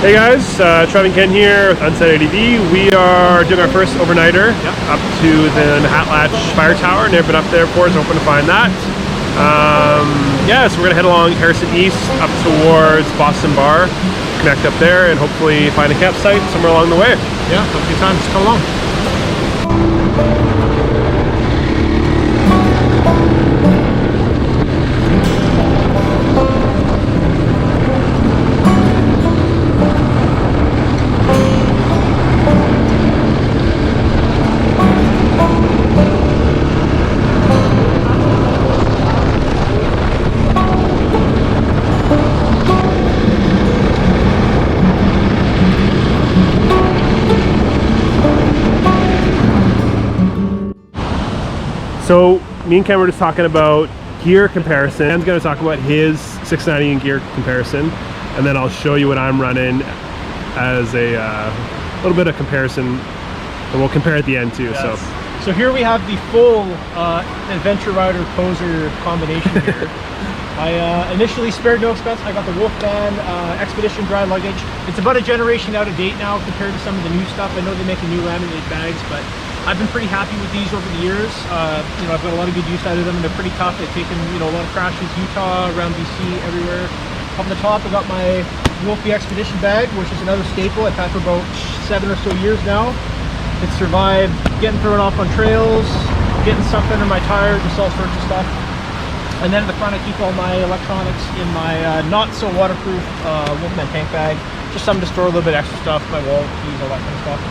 Hey guys, Trev and Ken here with Unset ADV. We are doing our first overnighter up to the Hatlatch Fire Tower. Never been up there before, so hoping to find that. So we're gonna head along Harrison East up towards Boston Bar, connect up there, and hopefully find a campsite somewhere along the way. Yeah, have a good time. Just come along. So me and Ken were just talking about gear comparison. Ken's going to talk about his 690 in gear comparison, and then I'll show you what I'm running as a little bit of comparison, and we'll compare at the end too. Yes. So here we have the full Adventure Rider Poser combination here. I initially spared no expense. I got the Wolfman Expedition dry luggage. It's about a generation out of date now compared to some of the new stuff. I know they make new laminated bags, but I've been pretty happy with these over the years. I've got a lot of good use out of them, and they're pretty tough. They've taken, a lot of crashes, Utah, around BC, everywhere. Up on the top, I got my Wolfie Expedition bag, which is another staple. I've had for about 7 or so years now. It survived getting thrown off on trails, getting stuff under my tires, just all sorts of stuff. And then at the front, I keep all my electronics in my not so waterproof Wolfman tank bag. Just something to store a little bit extra stuff, my wallet, keys, all that kind of stuff.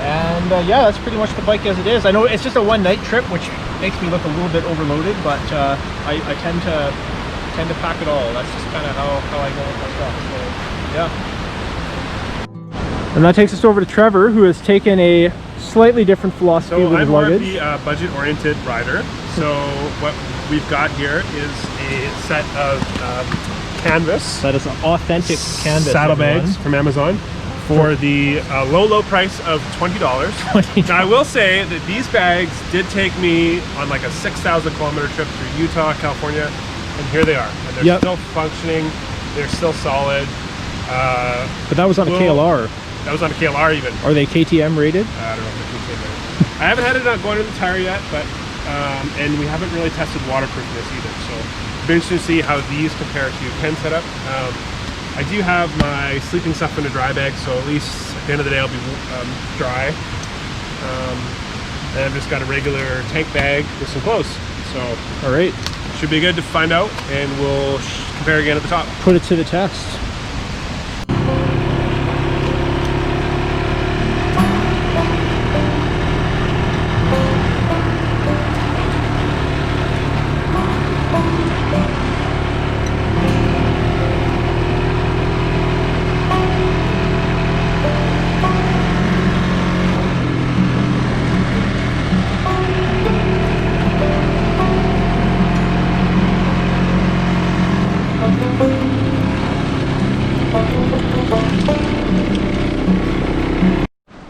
And that's pretty much the bike as it is. I know it's just a one-night trip, which makes me look a little bit overloaded, but I tend to pack it all. That's just kind of how I go with my stuff. So yeah. And that takes us over to Trevor, who has taken a slightly different philosophy with his luggage. So I'm more of the budget-oriented rider. So what we've got here is a set of canvas. That is an authentic canvas saddlebags from Amazon for the low price of $20. Now I will say that these bags did take me on like a 6,000 kilometer trip through Utah, California, and here they are. And they're still functioning. They're still solid. But that was on a KLR. That was on a KLR even. Are they KTM rated? I don't know if they're KTM rated. I haven't had it on going to the tire yet, but and we haven't really tested waterproofness either. So it'll be interesting to see how these compare to Ken's setup. I do have my sleeping stuff in a dry bag, so at least at the end of the day I'll be dry. And I've just got a regular tank bag with some clothes. So all right, should be good to find out, and we'll compare again at the top. Put it to the test.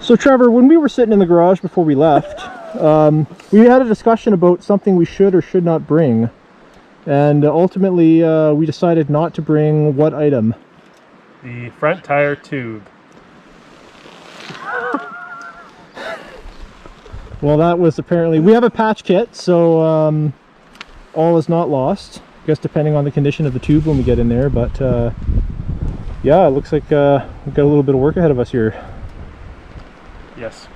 So Trevor, when we were sitting in the garage before we left, we had a discussion about something we should or should not bring. And ultimately, we decided not to bring what item? The front tire tube. Well, that was apparently... We have a patch kit, so all is not lost. I guess depending on the condition of the tube when we get in there. But yeah, it looks like we've got a little bit of work ahead of us here. Yes.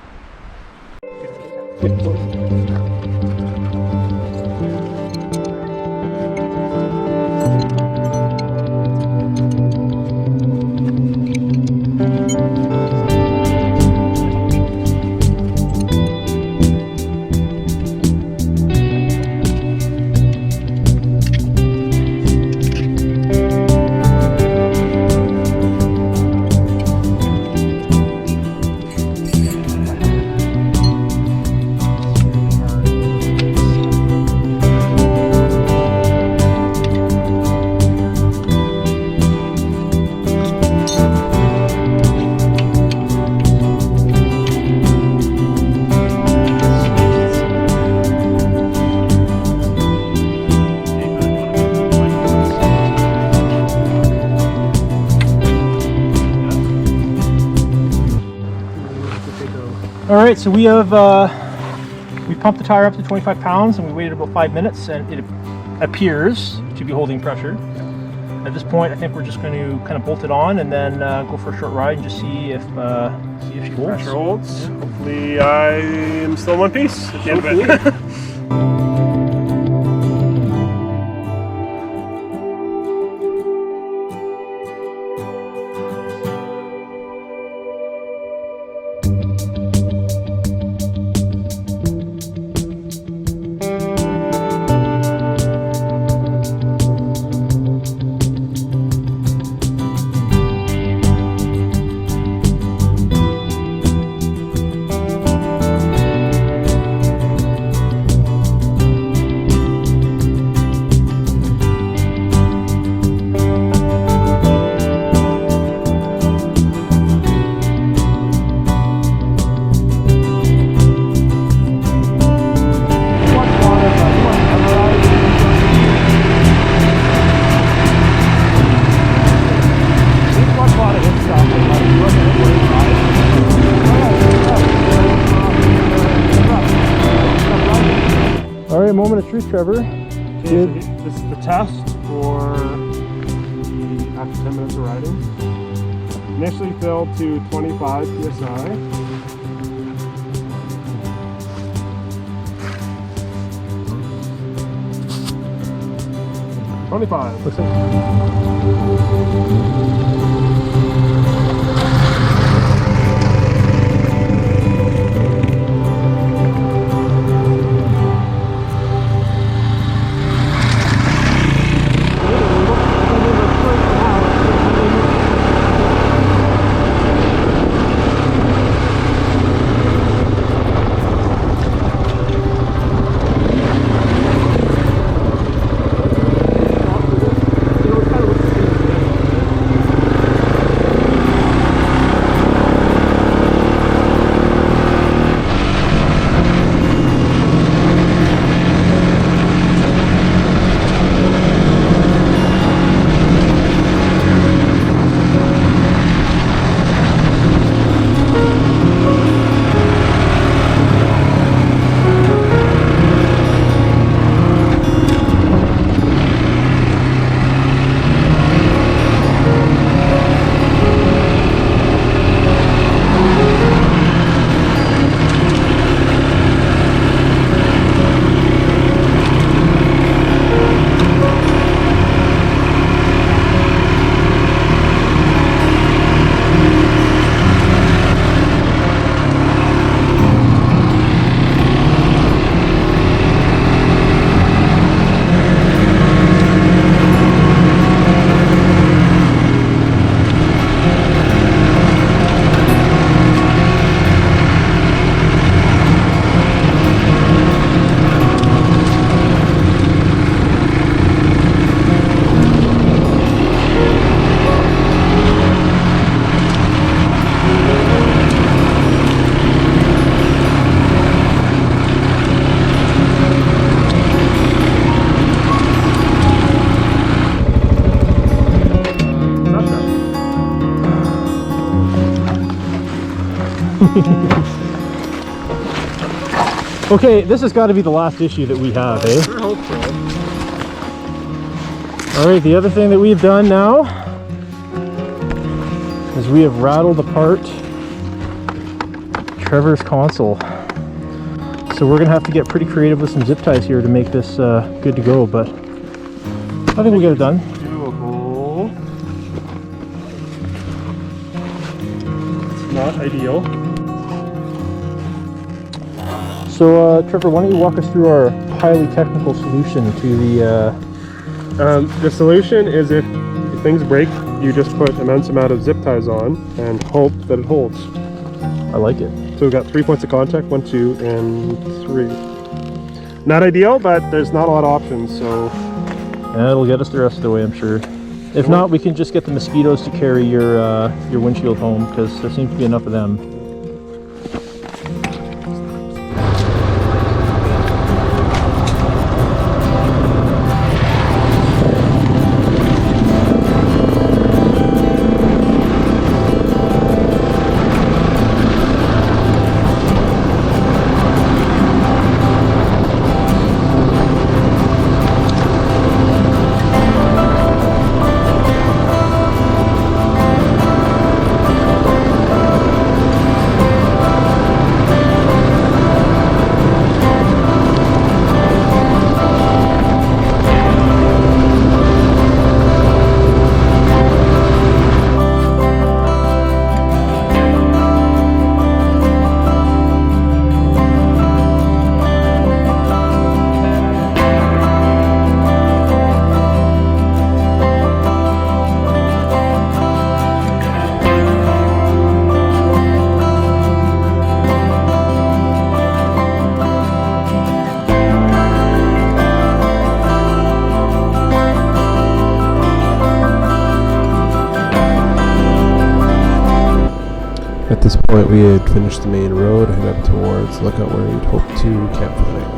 All right, so we have we pumped the tire up to 25 pounds and we waited about 5 minutes, and it appears to be holding pressure. At this point, I think we're just going to kind of bolt it on and then go for a short ride and just see if she holds. Pressure holds. Yeah. Hopefully, I am still in one piece at the end of it. All right, moment of truth, Trevor. Okay, so this is the test for after 10 minutes of riding. Initially filled to 25 psi. Looks like. Okay, this has got to be the last issue that we have, eh? I hope so. All right, the other thing that we've done now is we have rattled apart Trevor's console. So we're gonna have to get pretty creative with some zip ties here to make this good to go, but I think we'll get it done. Doable. It's not ideal. So Trevor, why don't you walk us through our highly technical solution to The solution is if things break, you just put immense amount of zip ties on and hope that it holds. I like it. So we've got 3 points of contact, 1, 2, and 3. Not ideal, but there's not a lot of options, so. Yeah, it'll get us the rest of the way, I'm sure. If not, we can just get the mosquitoes to carry your windshield home, because there seems to be enough of them. this point, we had finished the main road, head up towards Lookout where we'd hope to camp for the night.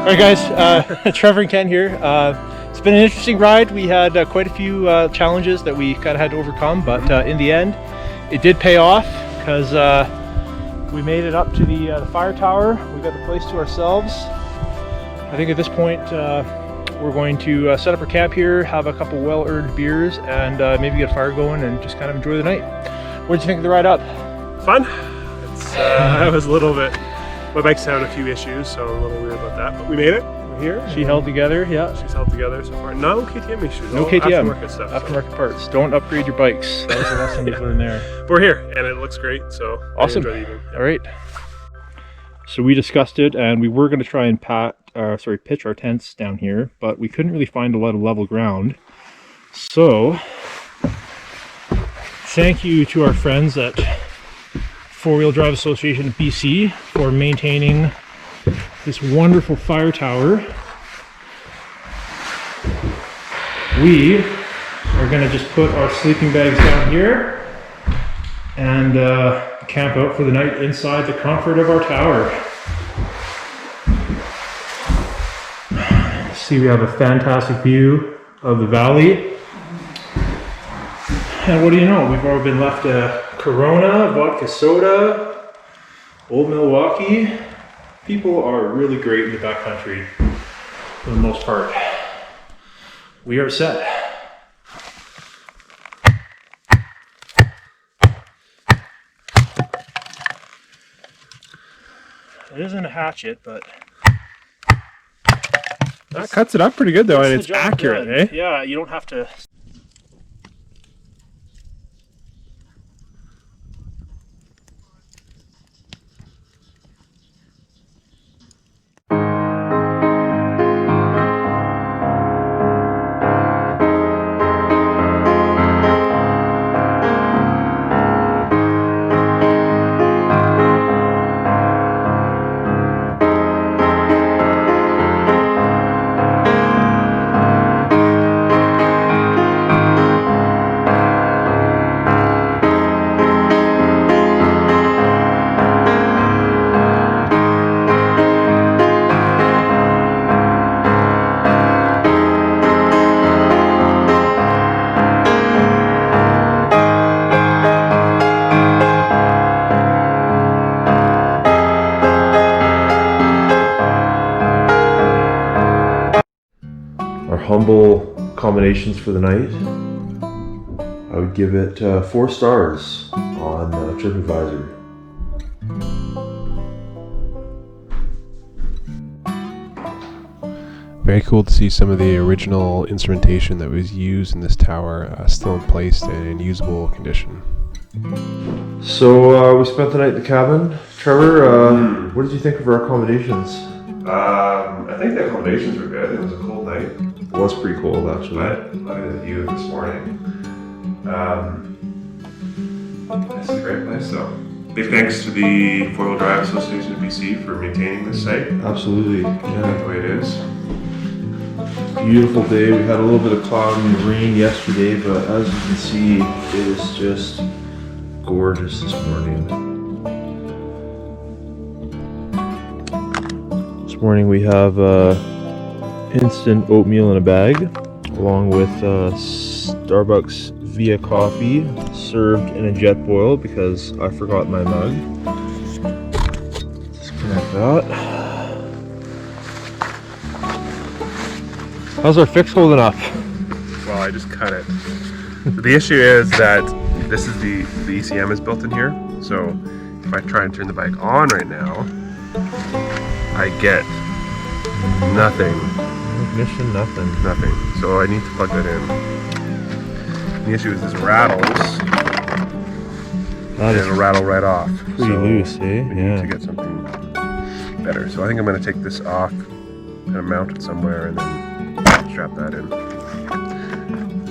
Alright guys, Trevor and Ken here. It's been an interesting ride. We had quite a few challenges that we kind of had to overcome, but in the end it did pay off because we made it up to the fire tower. We got the place to ourselves. I think at this point we're going to set up our camp here, have a couple well-earned beers, and maybe get a fire going and just kind of enjoy the night. What did you think of the ride up? Fun. It's I was a little bit. My bike's having a few issues, so I'm a little weird about that. But we made it. We're here. She held together, yeah. She's held together so far. No KTM issues. No all KTM. Aftermarket stuff. Aftermarket parts. Don't upgrade your bikes. That was the lesson we've learned there. But we're here, and it looks great. So awesome. I enjoyed the evening. Yeah. All right. So we discussed it, and we were going to try and pitch our tents down here, but we couldn't really find a lot of level ground. So thank you to our friends at Four-Wheel Drive Association of BC for maintaining this wonderful fire tower. We are going to just put our sleeping bags down here and camp out for the night inside the comfort of our tower. See, we have a fantastic view of the valley. And what do you know? We've already been left a Corona, vodka soda, Old Milwaukee. People are really great in the backcountry for the most part. We are set. It isn't a hatchet, but that cuts it up pretty good though, and it's accurate, done. eh? Yeah, you don't have to. humble accommodations for the night, I would give it 4 stars on TripAdvisor. Very cool to see some of the original instrumentation that was used in this tower still in place and in usable condition. So we spent the night at the cabin. Trevor, what did you think of our accommodations? I think the accommodations were good. It was a cold night. It was pretty cold, actually. But look at the view this morning. This is a great place, so. Big thanks to the Four-Wheel Drive Association of BC for maintaining this site. Absolutely. Keeping it the way it is. Beautiful day. We had a little bit of cloud and rain yesterday, but as you can see, it is just gorgeous this morning. This morning we have instant oatmeal in a bag, along with Starbucks Via coffee, served in a jet boil because I forgot my mug. Disconnect that. How's our fix holding up? Well, I just cut it. The issue is that this is the ECM is built in here, so if I try and turn the bike on right now, I get nothing. Ignition, nothing. Nothing. So I need to plug that in. The issue is this rattles, and it'll rattle right off. Pretty loose, eh? We need to get something better. So I think I'm going to take this off and mount it somewhere and then strap that in.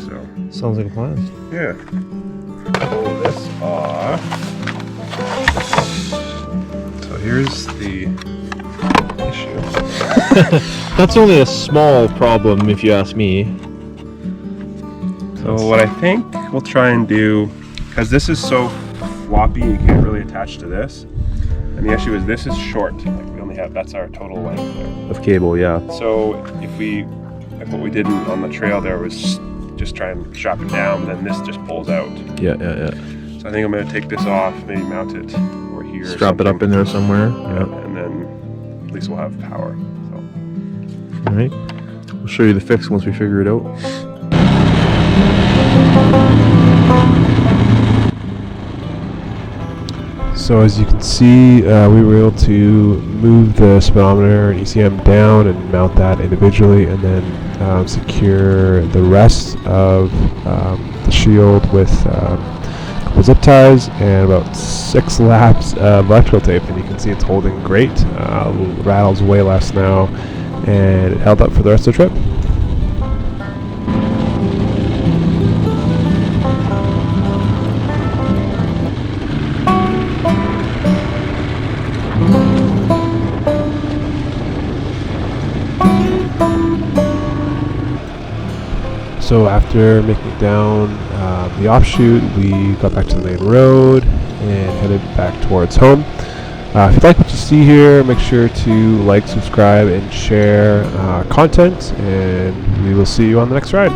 So Sounds like a plan. yeah, pull this off. So here's the issue. That's only a small problem if you ask me. So what I think we'll try and do, because this is so floppy, you can't really attach to this. And the issue is this is short. Like we only have, that's our total length there. Of cable, yeah. So if what we did on the trail there was just try and strap it down, then this just pulls out. Yeah. So I think I'm going to take this off, maybe mount it over here. Strap it up in there somewhere. Yeah, and then at least we'll have power. So. All right. We'll show you the fix once we figure it out. So as you can see, we were able to move the speedometer and ECM down and mount that individually, and then secure the rest of the shield with a couple zip ties and about 6 laps of electrical tape. And you can see it's holding great. Rattles way less now, and it held up for the rest of the trip. So after making it down the offshoot, we got back to the main road and headed back towards home. If you like what you see here, make sure to like, subscribe, and share content, and we will see you on the next ride.